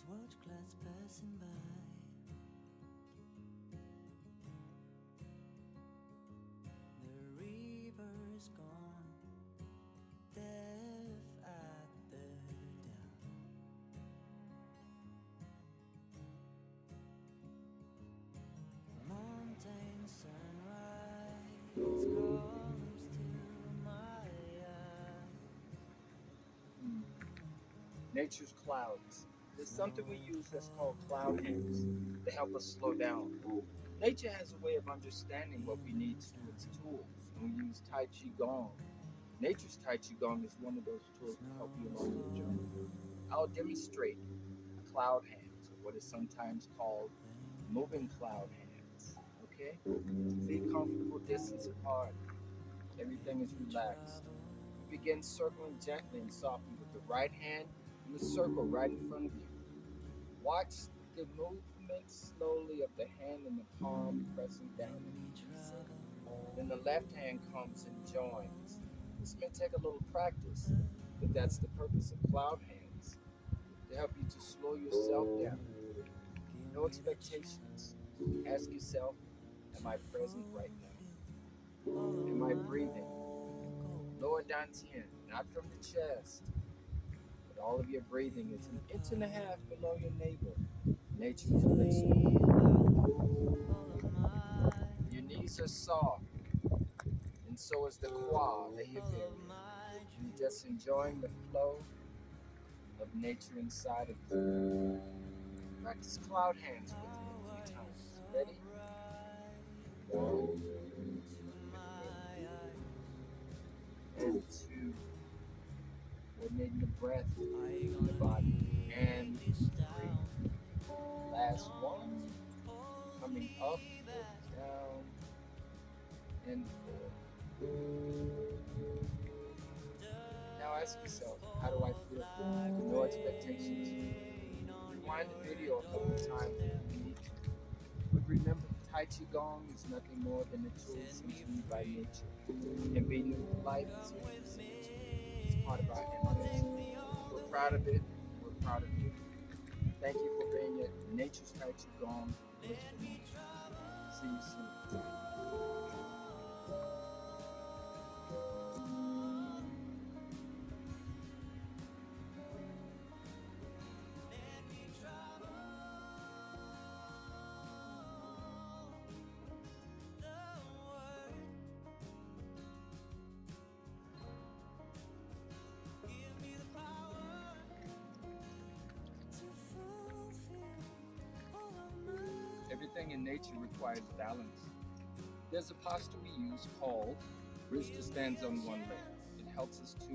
watch clouds passing by. The river's gone, deaf at the dam. Mountain sunrise comes to my eyes. Nature's clouds. There's something we use that's called cloud hands to help us slow down. Nature has a way of understanding what we need to do its tools, and we use Tai-Chi-Gong. Nature's Tai-Chi-Gong is one of those tools to help you along your journey. I'll demonstrate cloud hands, or what is sometimes called moving cloud hands. Okay? Feet comfortable distance apart. Everything is relaxed. Begin circling gently and softly with the right hand in the circle right in front of you. Watch the movement slowly of the hand and the palm pressing down into the center. Then the left hand comes and joins. This may take a little practice, but that's the purpose of cloud hands, to help you to slow yourself down. No expectations. Ask yourself, am I present right now? Am I breathing? Lower dantian, not from the chest, but all of your breathing is an inch and a half below your navel. Nature is listening. Your knees are soft, and so is the quad, the hip area. You're just enjoying the flow of nature inside of you. Practice cloud hands with me a few times. Ready? One and two. Coordinating the breath in the body. And three. Last one. Coming up, down, and four. Now ask yourself, how do I feel? No expectations. Rewind the video a couple of times if you need to. But remember, Tai-Chi-Gong is nothing more than a tool sent to you by nature. And being new for life is 100% it's part of our evolution. We're proud of it. We're proud of you. Thank you for being at Nature's Tai-Chi-Gong. See you soon. Everything in nature requires balance. There's a posture we use called bridge to stands on one leg. It helps us to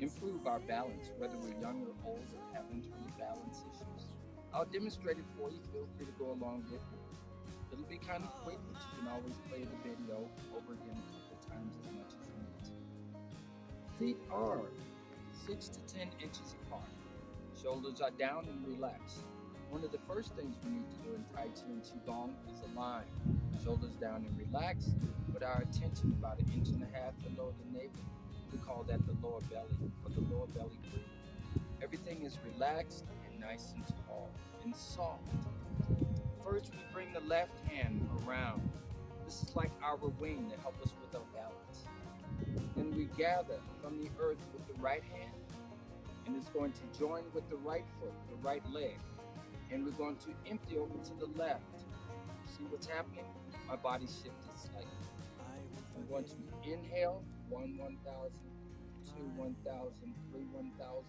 improve our balance, whether we're young or old or have internal balance issues. I'll demonstrate it for you. Feel free to go along with me. It'll be kind of quick, but you can always play the video over again a couple of times as much as you need to. Feet are 6 to 10 inches apart. Shoulders are down and relaxed. One of the first things we need to do in Tai Chi and Qigong is align. Shoulders down and relaxed, with our attention about an inch and a half below the navel. We call that the lower belly, or the lower belly breathing. Everything is relaxed and nice and tall and soft. First, we bring the left hand around. This is like our wing to help us with our balance. Then we gather from the earth with the right hand, and it's going to join with the right foot, the right leg. And we're going to empty over to the left. See what's happening? My body shifted slightly. I'm going to inhale, 1,000, 1,000, 1,000,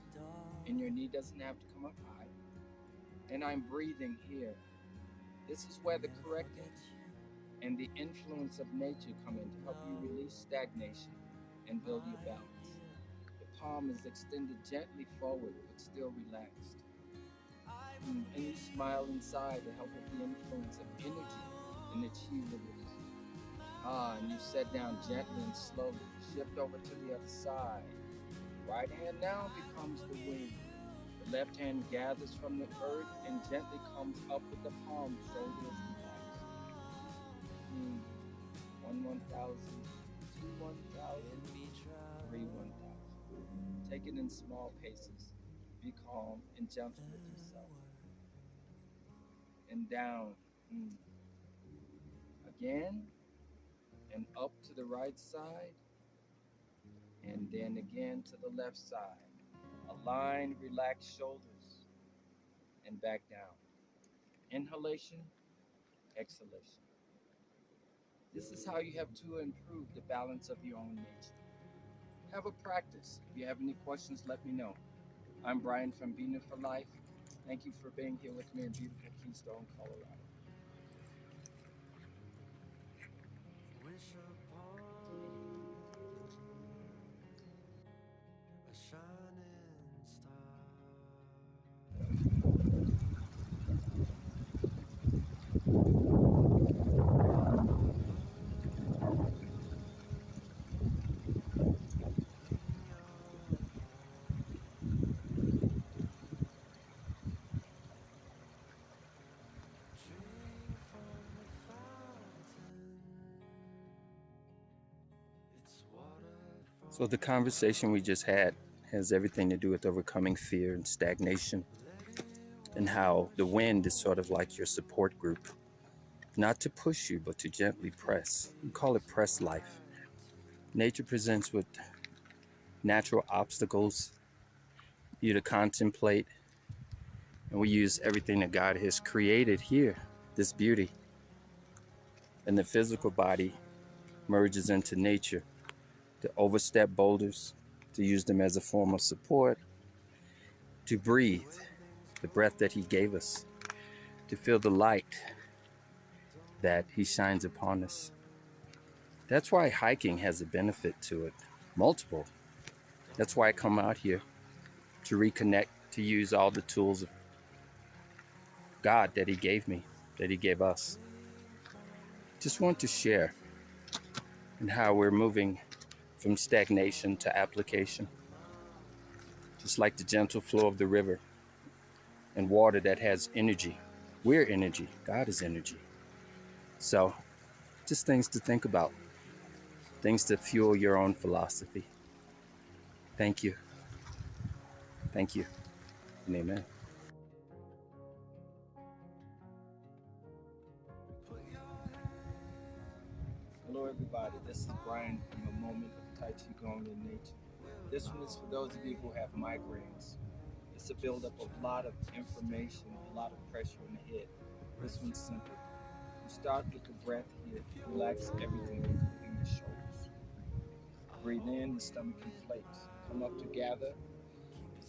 and your knee doesn't have to come up high. And I'm breathing here. This is where the correcting and the influence of nature come in to help you release stagnation and build your balance. The palm is extended gently forward, but still relaxed. And you smile inside to help with the influence of energy and the chi release. And you set down gently and slowly. Shift over to the other side. Right hand now becomes the wing. The left hand gathers from the earth and gently comes up with the palm, shoulders relaxed. 1,000, 1,000, 1,000. Take it in small paces. Be calm and gentle with yourself. and down. Again, and up to the right side, and then again to the left side. Align, relax shoulders, and back down. Inhalation, exhalation. This is how you have to improve the balance of your own nature. Have a practice. If you have any questions, let me know. I'm Brian from Being for Life. Thank you for being here with me in beautiful Keystone, Colorado. Wish upon a shining star. In your heart, drink from the fountain. It's water from So, the conversation we just had has everything to do with overcoming fear and stagnation, and how the wind is sort of like your support group, not to push you, but to gently press. We call it press life. Nature presents with natural obstacles for you to contemplate, and we use everything that God has created here, this beauty. And the physical body merges into nature to overstep boulders, to use them as a form of support, to breathe the breath that He gave us, to feel the light that He shines upon us. That's why hiking has a benefit to it, multiple. That's why I come out here to reconnect, to use all the tools of God that He gave me, that He gave us. Just want to share and how we're moving from stagnation to application, just like the gentle flow of the river and water that has energy. We're energy. God is energy. So, just things to think about, things to fuel your own philosophy. Thank you. Thank you. And amen. Hello, everybody. This is Brian from A Moment of Tai-Chi-Gong in Nature. This one is for those of you who have migraines. It's a buildup of a lot of information, a lot of pressure in the head. This one's simple. You start with the breath here. Relax everything, including the shoulders. Breathe in, the stomach inflates. Come up together.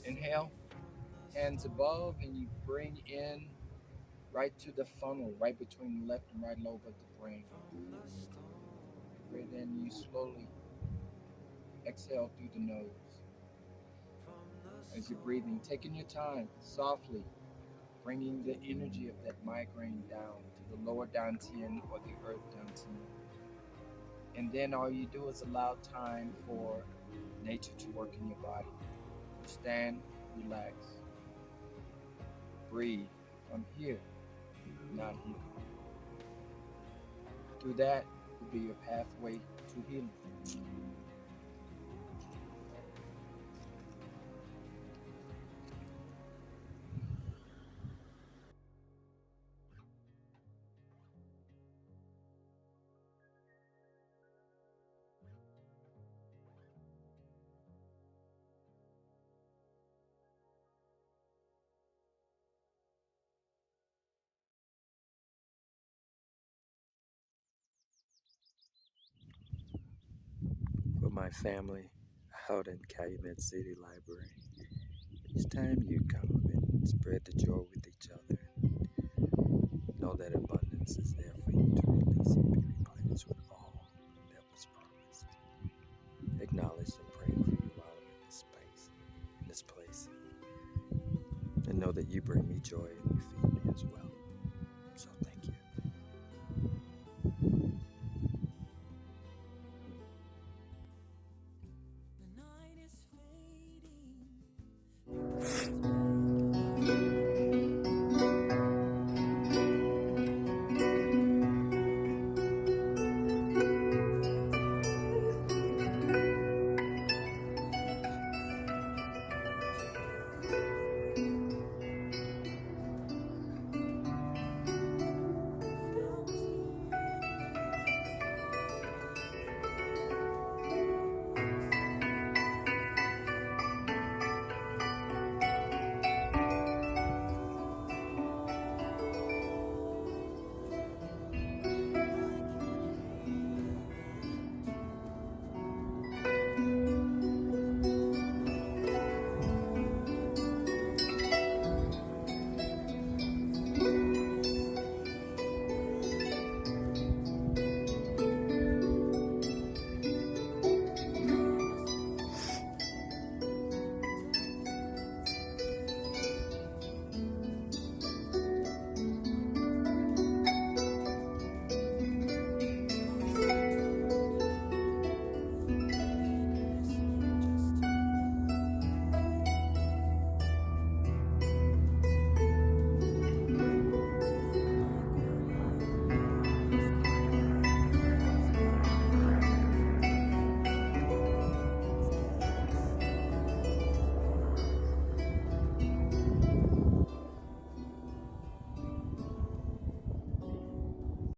Inhale, hands above, and you bring in right to the funnel, right between the left and right lobe of the brain. Breathe in, you slowly exhale through the nose. As you're breathing, taking your time, softly, bringing the energy of that migraine down to the lower dantian or the earth dantian. And then all you do is allow time for nature to work in your body. Stand, relax, breathe from here, not here. Through that will be your pathway to healing. For my family out in Calumet City Library, each time you come and spread the joy with each other, know that abundance is there for you to release and be replenished with all that was promised. Acknowledge and pray for you while I'm in this space, in this place, and know that you bring me joy and you feed me as well.